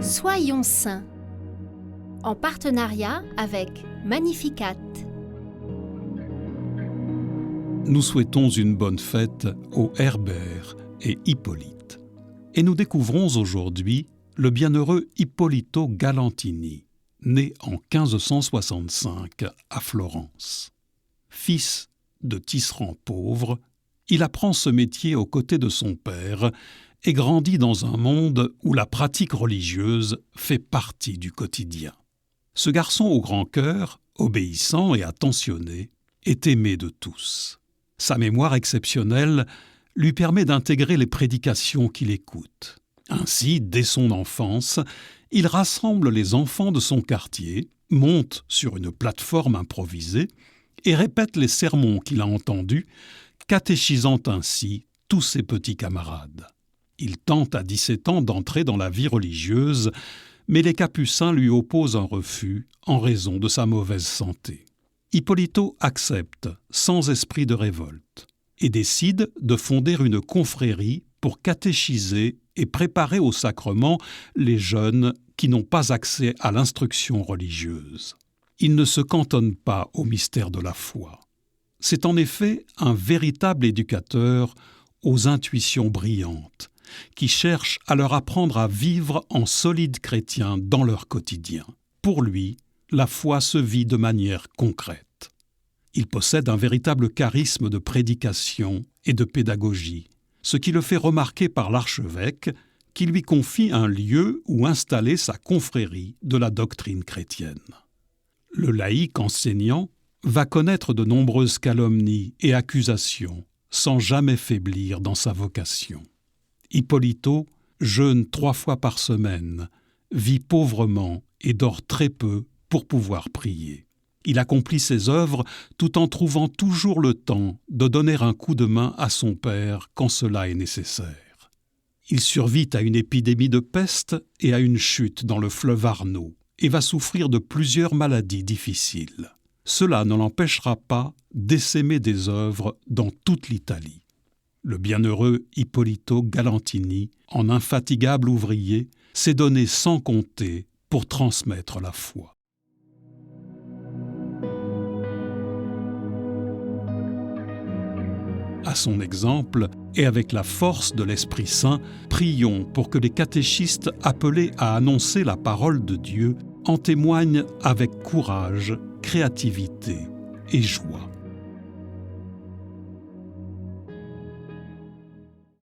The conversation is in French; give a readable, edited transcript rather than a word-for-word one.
Soyons saints, en partenariat avec Magnificat. Nous souhaitons une bonne fête aux Herbert et Hippolyte. Et nous découvrons aujourd'hui le bienheureux Ippolito Galantini, né en 1565 à Florence. Fils de tisserand pauvre, il apprend ce métier aux côtés de son père et grandit dans un monde où la pratique religieuse fait partie du quotidien. Ce garçon au grand cœur, obéissant et attentionné, est aimé de tous. Sa mémoire exceptionnelle lui permet d'intégrer les prédications qu'il écoute. Ainsi, dès son enfance, il rassemble les enfants de son quartier, monte sur une plateforme improvisée et répète les sermons qu'il a entendus, catéchisant ainsi tous ses petits camarades. Il tente à 17 ans d'entrer dans la vie religieuse, mais les capucins lui opposent un refus en raison de sa mauvaise santé. Ippolito accepte, sans esprit de révolte, et décide de fonder une confrérie pour catéchiser et préparer au sacrement les jeunes qui n'ont pas accès à l'instruction religieuse. Il ne se cantonne pas au mystère de la foi. C'est en effet un véritable éducateur aux intuitions brillantes, qui cherche à leur apprendre à vivre en solides chrétiens dans leur quotidien. Pour lui, la foi se vit de manière concrète. Il possède un véritable charisme de prédication et de pédagogie, ce qui le fait remarquer par l'archevêque, qui lui confie un lieu où installer sa confrérie de la doctrine chrétienne. Le laïc enseignant va connaître de nombreuses calomnies et accusations, sans jamais faiblir dans sa vocation. Ippolito jeûne 3 fois par semaine, vit pauvrement et dort très peu pour pouvoir prier. Il accomplit ses œuvres tout en trouvant toujours le temps de donner un coup de main à son père quand cela est nécessaire. Il survit à une épidémie de peste et à une chute dans le fleuve Arno et va souffrir de plusieurs maladies difficiles. Cela ne l'empêchera pas d'essaimer des œuvres dans toute l'Italie. Le bienheureux Ippolito Galantini, en infatigable ouvrier, s'est donné sans compter pour transmettre la foi. À son exemple, et avec la force de l'Esprit Saint, prions pour que les catéchistes appelés à annoncer la parole de Dieu en témoignent avec courage, créativité et joie.